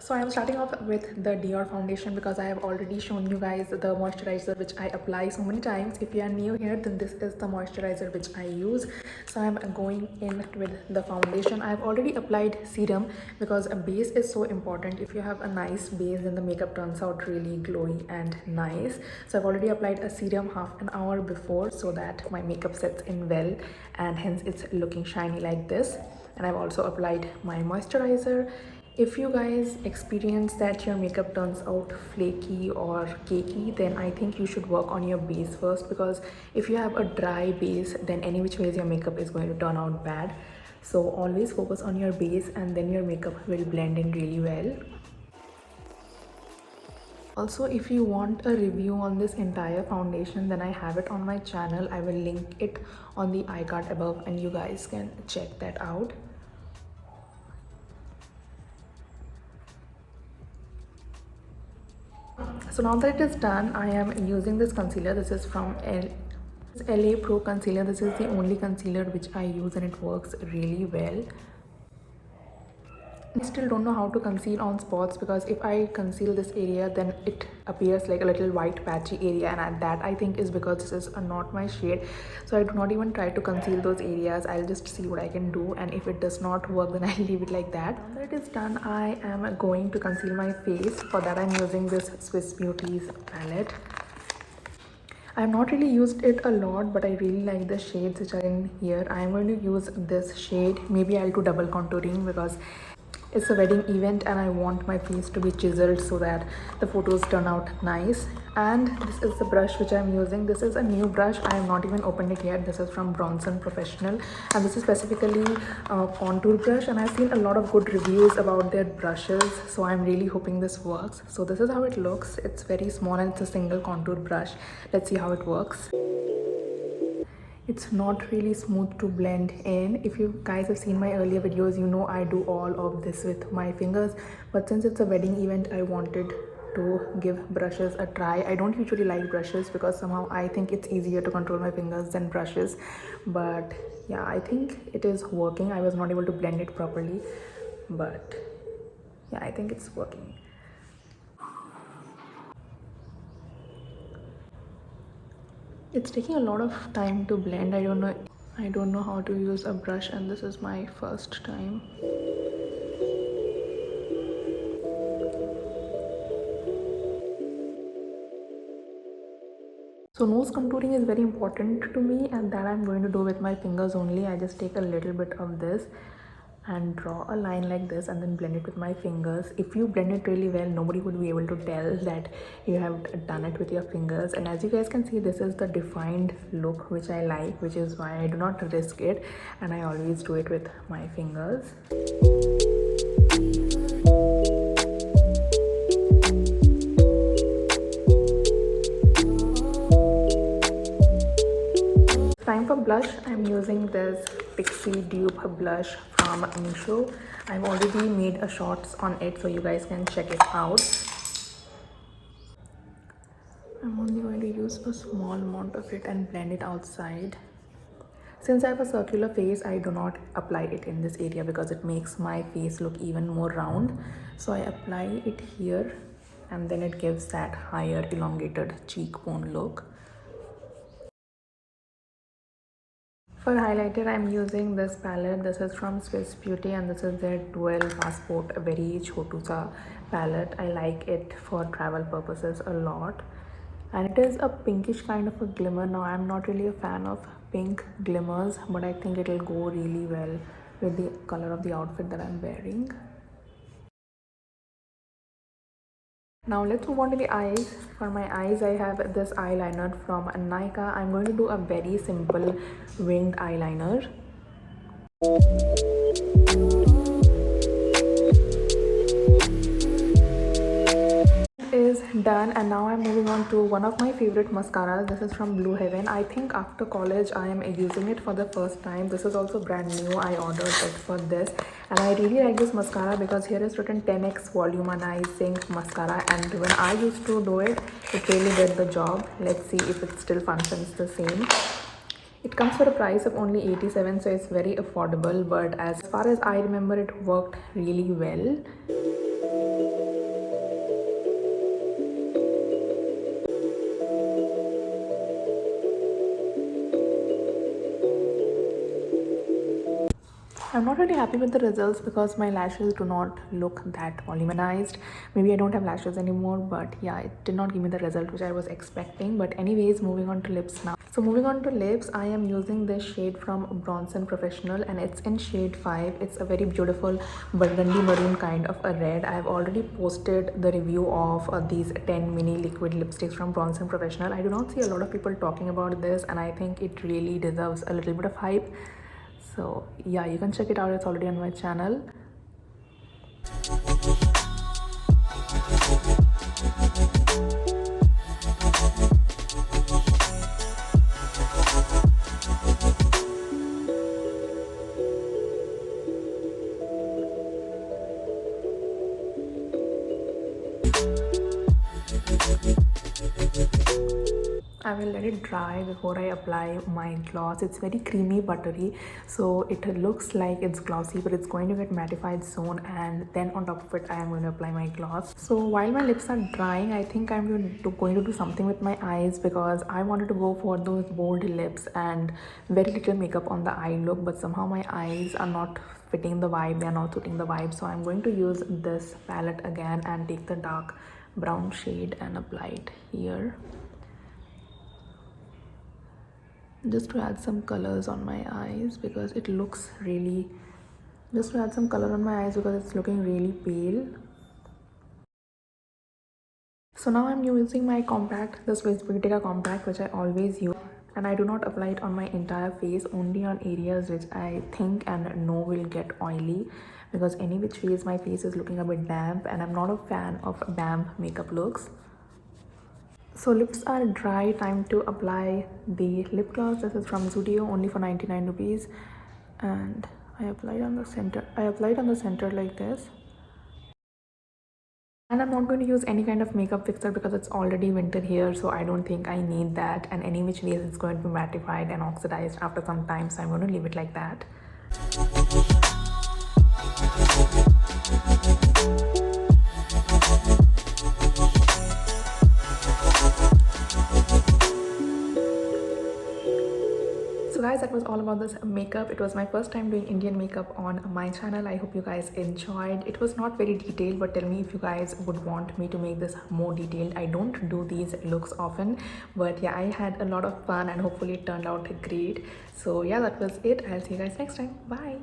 So I am starting off with the Dior foundation because I have already shown you guys the moisturizer which I apply so many times. If you are new here, then this is the moisturizer which I use. So I am going in with the foundation. I have already applied serum because a base is so important. If you have a nice base, then the makeup turns out really glowy and nice. So I've already applied a serum half an hour before so that my makeup sets in well, and hence it's looking shiny like this. And I've also applied my moisturizer. If you guys experience that your makeup turns out flaky or cakey, then I think you should work on your base first, because if you have a dry base, then any which ways your makeup is going to turn out bad. So always focus on your base and then your makeup will blend in really well. Also, if you want a review on this entire foundation, then I have it on my channel. I will link it on the iCard above and you guys can check that out. So now that it is done, I am using this concealer. This is from LA Pro concealer. This is the only concealer which I use and it works really well. I still don't know how to conceal on spots, because if I conceal this area, then it appears like a little white patchy area, and that I think is because this is not my shade. So I do not even try to conceal those areas. I'll just see what I can do, and if it does not work, then I'll leave it like that. Now that it is done, I am going to conceal my face. For that, I'm using this Swiss Beauty's palette. I have not really used it a lot, but I really like the shades which are in here. I am going to use this shade. Maybe I'll do double contouring because it's a wedding event and I want my face to be chiseled so that the photos turn out nice. And this is the brush which I'm using. This is a new brush. I have not even opened it yet. This is from Bronson Professional, and this is specifically a contour brush, and I've seen a lot of good reviews about their brushes, so I'm really hoping this works. So this is how it looks. It's very small and it's a single contour brush. Let's see how it works. It's not really smooth to blend in. If you guys have seen my earlier videos, you know I do all of this with my fingers, but since it's a wedding event, I wanted to give brushes a try. I don't usually like brushes because somehow I think it's easier to control my fingers than brushes, but yeah, I think it is working. I was not able to blend it properly, but yeah, I think it's working. It's taking a lot of time to blend. I don't know how to use a brush, and this is my first time. So nose contouring is very important to me, and that I'm going to do with my fingers only. I just take a little bit of this and draw a line like this and then blend it with my fingers. If you blend it really well, nobody would be able to tell that you have done it with your fingers. And as you guys can see, this is the defined look which I like, which is why I do not risk it, and I always do it with my fingers. Time for blush. I'm using this Pixie Dupe blush from Misho. I've already made a shorts on it, so you guys can check it out. I'm only going to use a small amount of it and blend it outside. Since I have a circular face, I do not apply it in this area because it makes my face look even more round. So I apply it here, and then it gives that higher elongated cheekbone look. For highlighter, I'm using this palette. This is from Swiss Beauty, and this is their Dual Passport, a very chotu sa palette. I like it for travel purposes a lot, and it is a pinkish kind of a glimmer. Now, I'm not really a fan of pink glimmers, but I think it'll go really well with the color of the outfit that I'm wearing. Now let's move on to the eyes. For my eyes, I have this eyeliner from Nykaa. I'm going to do a very simple winged eyeliner. Is done, and now I'm moving on to one of my favorite mascaras. This is from Blue Heaven. I think after college I am using it for the first time. This is also brand new. I ordered it for this, and I really like this mascara because here is written 10x volumizing mascara, and when I used to do it, it really did the job. Let's see if it still functions the same. It comes for a price of only 87, so it's very affordable, but as far as I remember, it worked really well. I'm not really happy with the results because my lashes do not look that voluminized. Maybe I don't have lashes anymore, but yeah, it did not give me the result which I was expecting. But anyways, moving on to lips now. So moving on to lips, I am using this shade from Bronson Professional and it's in shade 5. It's a very beautiful burgundy maroon kind of a red. I've already posted the review of these 10 mini liquid lipsticks from Bronson Professional. I do not see a lot of people talking about this and I think it really deserves a little bit of hype. So yeah, you can check it out, it's already on my channel. I will let it dry before I apply my gloss. It's very creamy buttery, so it looks like it's glossy, but it's going to get mattified soon, and then on top of it I am going to apply my gloss. So while my lips are drying, I think I'm going to do something with my eyes because I wanted to go for those bold lips and very little makeup on the eye look, but somehow my eyes are not fitting the vibe, they are not suiting the vibe. So I'm going to use this palette again and take the dark brown shade and apply it here, just to add some colors on my eyes because it looks really, just to add some color on my eyes because it's looking really pale. So now I'm using my compact, the Swiss Beauty compact, which I always use, and I do not apply it on my entire face, only on areas which I think and know will get oily, because any which ways my face is looking a bit damp and I'm not a fan of damp makeup looks. So lips are dry, time to apply the lip gloss. This is from Zudio, only for 99 rupees, and I applied on the center. I applied on the center like this. And I'm not going to use any kind of makeup fixer because it's already winter here, so I don't think I need that, and any which ways it's going to be mattified and oxidized after some time, so I'm going to leave it like that. So guys, that was all about this makeup. It was my first time doing Indian makeup on my channel. I hope you guys enjoyed. It was not very detailed, but tell me if you guys would want me to make this more detailed. I don't do these looks often, but yeah, I had a lot of fun and hopefully it turned out great. So yeah, that was it. I'll see you guys next time. Bye.